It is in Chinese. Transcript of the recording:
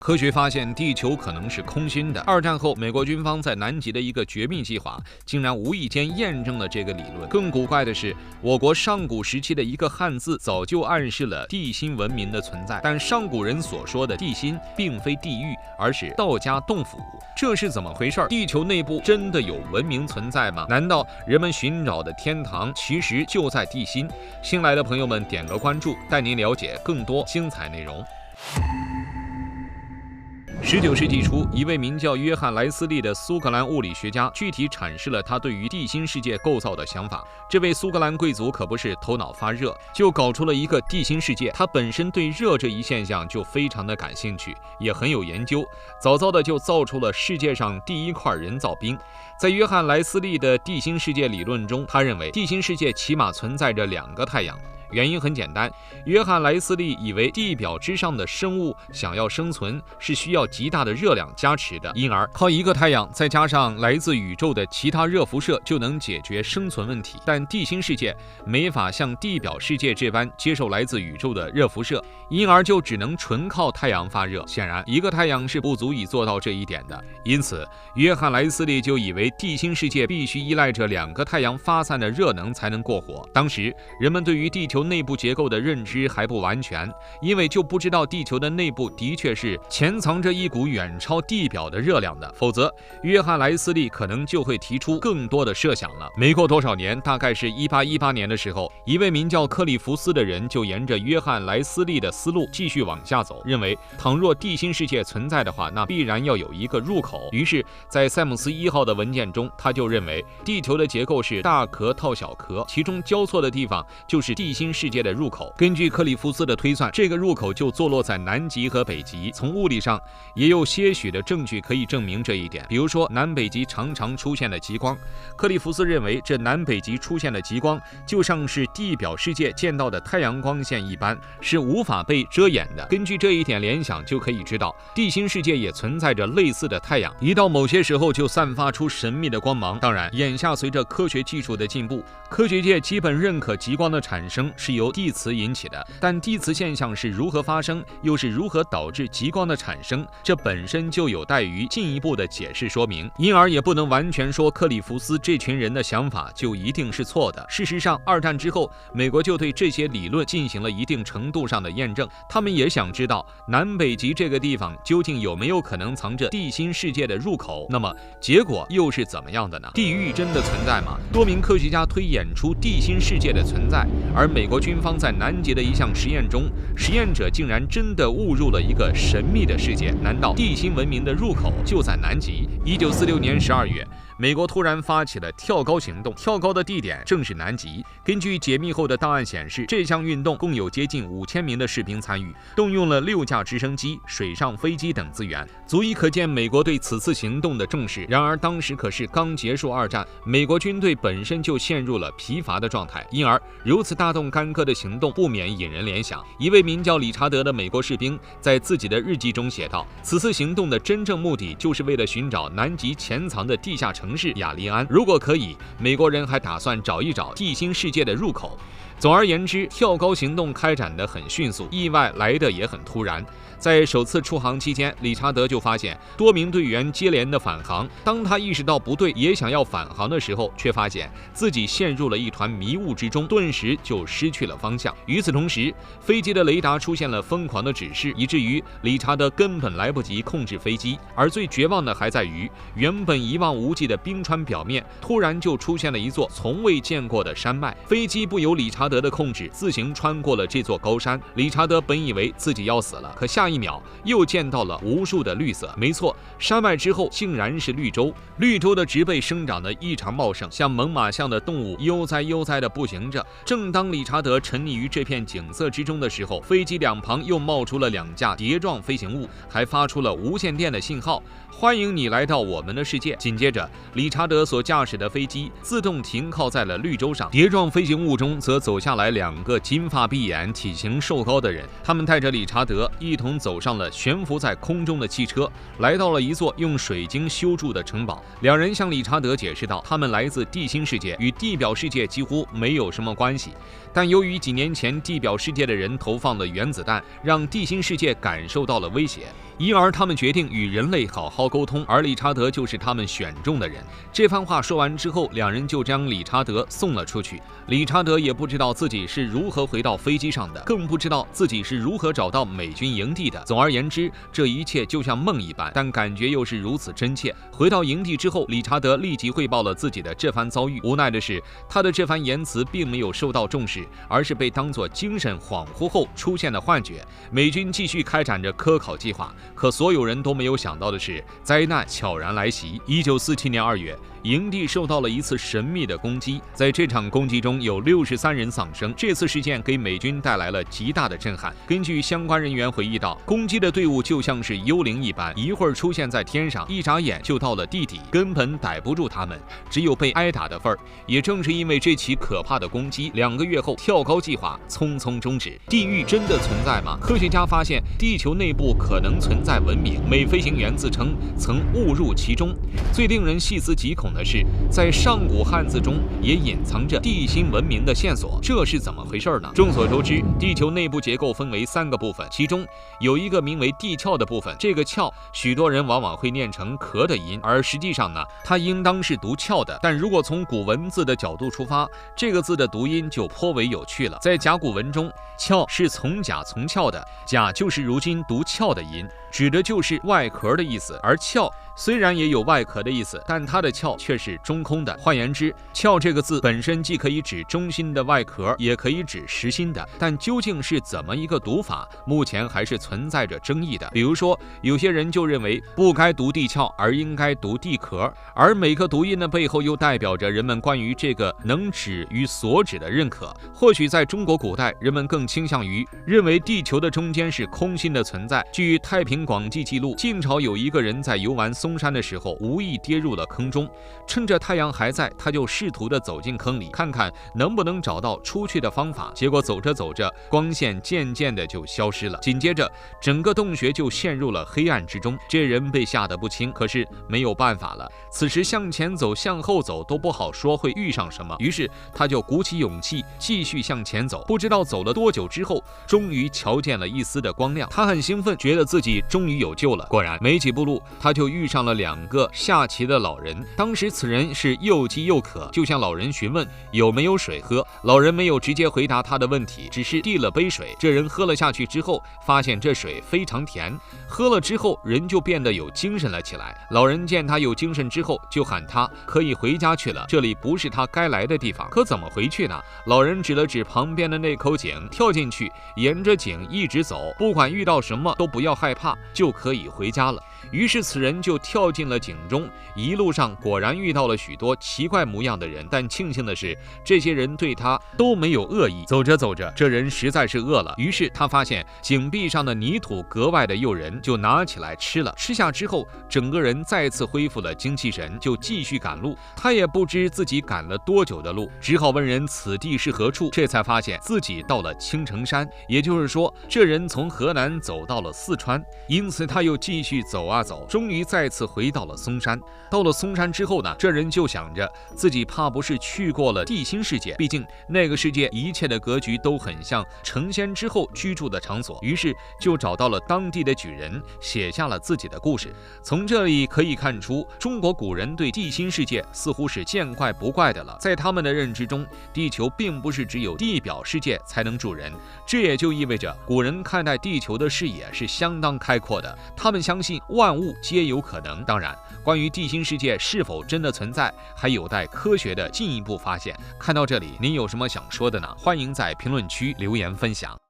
科学发现地球可能是空心的。二战后，美国军方在南极的一个绝密计划，竟然无意间验证了这个理论。更古怪的是，我国上古时期的一个汉字早就暗示了地心文明的存在。但上古人所说的地心，并非地狱，而是道家洞府。这是怎么回事？地球内部真的有文明存在吗？难道人们寻找的天堂其实就在地心？新来的朋友们点个关注，带您了解更多精彩内容。19世纪初，一位名叫约翰·莱斯利的苏格兰物理学家具体阐释了他对于地心世界构造的想法。这位苏格兰贵族可不是头脑发热就搞出了一个地心世界，他本身对热这一现象就非常的感兴趣，也很有研究，早早的就造出了世界上第一块人造冰。在约翰·莱斯利的地心世界理论中，他认为地心世界起码存在着2个太阳。原因很简单，约翰·莱斯利以为地表之上的生物想要生存是需要极大的热量加持的，因而靠一个太阳再加上来自宇宙的其他热辐射就能解决生存问题。但地心世界没法像地表世界这般接受来自宇宙的热辐射，因而就只能纯靠太阳发热。显然，一个太阳是不足以做到这一点的。因此，约翰·莱斯利就以为地心世界必须依赖着2个太阳发散的热能才能过活。当时，人们对于地球内部结构的认知还不完全，因为就不知道地球的内部的确是潜藏着一股远超地表的热量的，否则约翰·莱斯利可能就会提出更多的设想了。没过多少年，大概是1818年的时候，一位名叫克里福斯的人就沿着约翰·莱斯利的思路继续往下走，认为倘若地心世界存在的话，那必然要有一个入口。于是在塞姆斯1号的文件中，他就认为地球的结构是大壳套小壳，其中交错的地方就是地心世界的入口。根据克里夫斯的推算，这个入口就坐落在南极和北极。从物理上也有些许的证据可以证明这一点，比如说南北极常常出现的极光。克里夫斯认为，这南北极出现的极光就像是地表世界见到的太阳光线一般，是无法被遮掩的。根据这一点联想，就可以知道地心世界也存在着类似的太阳，一到某些时候就散发出神秘的光芒。当然，眼下随着科学技术的进步，科学界基本认可极光的产生是由地磁引起的，但地磁现象是如何发生，又是如何导致极光的产生，这本身就有待于进一步的解释说明，因而也不能完全说克里福斯这群人的想法就一定是错的。事实上，二战之后，美国就对这些理论进行了一定程度上的验证，他们也想知道南北极这个地方究竟有没有可能藏着地心世界的入口，那么结果又是怎么样的呢？地狱真的存在吗？多名科学家推演出地心世界的存在，而美国军方在南极的一项实验中，实验者竟然真的误入了一个神秘的世界。难道地心文明的入口就在南极？1946年12月，美国突然发起了跳高行动，跳高的地点正是南极。根据解密后的档案显示，这项运动共有接近5000名的士兵参与，动用了6架直升机、水上飞机等资源，足以可见美国对此次行动的重视。然而，当时可是刚结束二战，美国军队本身就陷入了疲乏的状态，因而如此大动干戈的行动不免引人联想。一位名叫理查德的美国士兵在自己的日记中写道：“此次行动的真正目的就是为了寻找南极潜藏的地下城市雅利安，如果可以，美国人还打算找一找地心世界的入口。”总而言之，跳高行动开展得很迅速，意外来得也很突然。在首次出航期间，理查德就发现多名队员接连的返航。当他意识到不对，也想要返航的时候，却发现自己陷入了一团迷雾之中，顿时就失去了方向。与此同时，飞机的雷达出现了疯狂的指示，以至于理查德根本来不及控制飞机。而最绝望的还在于，原本一望无际的冰川表面，突然就出现了一座从未见过的山脉。飞机不由理查德的控制，自行穿过了这座高山。理查德本以为自己要死了，可下一秒又见到了无数的绿色。没错，山脉之后竟然是绿洲。绿洲的植被生长得异常茂盛，像猛犸象的动物悠哉悠哉地步行着。正当理查德沉溺于这片景色之中的时候，飞机两旁又冒出了2架碟状飞行物，还发出了无线电的信号，欢迎你来到我们的世界。紧接着，理查德所驾驶的飞机自动停靠在了绿洲上，碟状飞行物中则走下来2个金发碧眼、体型瘦高的人，他们带着理查德一同走上了悬浮在空中的汽车，来到了一座用水晶修筑的城堡。2人向理查德解释道，他们来自地心世界，与地表世界几乎没有什么关系，但由于几年前地表世界的人投放了原子弹，让地心世界感受到了威胁，因而他们决定与人类好好沟通，而理查德就是他们选中的人。这番话说完之后，2人就将理查德送了出去。理查德也不知道自己是如何回到飞机上的，更不知道自己是如何找到美军营地的。总而言之，这一切就像梦一般，但感觉又是如此真切。回到营地之后，理查德立即汇报了自己的这番遭遇。无奈的是，他的这番言辞并没有受到重视，而是被当作精神恍惚后出现的幻觉。美军继续开展着科考计划，可所有人都没有想到的是，灾难悄然来袭。1947年2月，营地受到了一次神秘的攻击，在这场攻击中有63人丧生。这次事件给美军带来了极大的震撼。根据相关人员回忆到，攻击的队伍就像是幽灵一般，一会儿出现在天上，一眨眼就到了地底，根本逮不住他们，只有被挨打的份儿。也正是因为这起可怕的攻击，2个月后跳高计划匆匆终止。地狱真的存在吗？科学家发现地球内部可能存在文明，美飞行员自称曾误入其中。最令人细思极恐的是，在上古汉字中也隐藏着地心文明的线索，这是怎么回事呢？众所周知，地球内部结构分为3个部分，其中有一个名为地壳的部分，这个壳许多人往往会念成壳的音，而实际上呢，它应当是读壳的。但如果从古文字的角度出发，这个字的读音就颇为有趣了。在甲骨文中，壳是从甲从壳的，甲就是如今读壳的音，指的就是外壳的意思，而壳虽然也有外壳的意思，但它的壳却是中空的。换言之，壳这个字本身既可以指中心的外壳，也可以指实心的，但究竟是怎么一个读法，目前还是存在着争议的。比如说，有些人就认为不该读地壳，而应该读地壳，而每个读音的背后又代表着人们关于这个能指与所指的认可。或许在中国古代，人们更倾向于认为地球的中间是空心的存在。据《太平广记》记录，晋朝有一个人在游玩嵩山的时候，无意跌入了坑中，趁着太阳还在，他就试图地走进坑里，看看能不能找到出去的方法。结果走着走着，光线渐渐的就消失了，紧接着整个洞穴就陷入了黑暗之中。这人被吓得不轻，可是没有办法了。此时向前走向后走都不好说会遇上什么，于是他就鼓起勇气继续向前走。不知道走了多久之后，终于瞧见了一丝的光亮，他很兴奋，觉得自己终于有救了。果然没几步路，他就遇上了2个下棋的老人。当时此人是又饥又渴，就向老人询问有没有水喝。老人没有直接回答他的问题，只是递了杯水。这人喝了下去之后，发现这水非常甜，喝了之后人就变得有精神了起来。老人见他有精神之后，就喊他可以回家去了，这里不是他该来的地方。可怎么回去呢？老人指了指旁边的那口井，跳进去，沿着井一直走，不管遇到什么都不要害怕，就可以回家了。于是此人就跳进了井中，一路上果然遇到了许多奇怪模样的人，但庆幸的是，这些人对他都没有恶意。走着走着，这人实在是饿了，于是他发现井壁上的泥土格外的诱人，就拿起来吃了。吃下之后，整个人再次恢复了精气神，就继续赶路。他也不知自己赶了多久的路，只好问人此地是何处，这才发现自己到了青城山，也就是说，这人从河南走到了四川。因此他又继续走啊走，终于再次回到了嵩山。到了嵩山之后呢，这人就想着自己怕不是去过了地心世界，毕竟那个世界一切的格局都很像成仙之后居住的场所，于是就找到了当地的举人，写下了自己的故事。从这里可以看出，中国古人对地心世界似乎是见怪不怪的了。在他们的认知中，地球并不是只有地表世界才能住人，这也就意味着古人看待地球的视野是相当开阔的。他们相信万物皆有可能。当然，关于地心世界是否真的存在，还有待科学的进一步发现。看到这里，您有什么想说的呢？欢迎在评论区留言分享。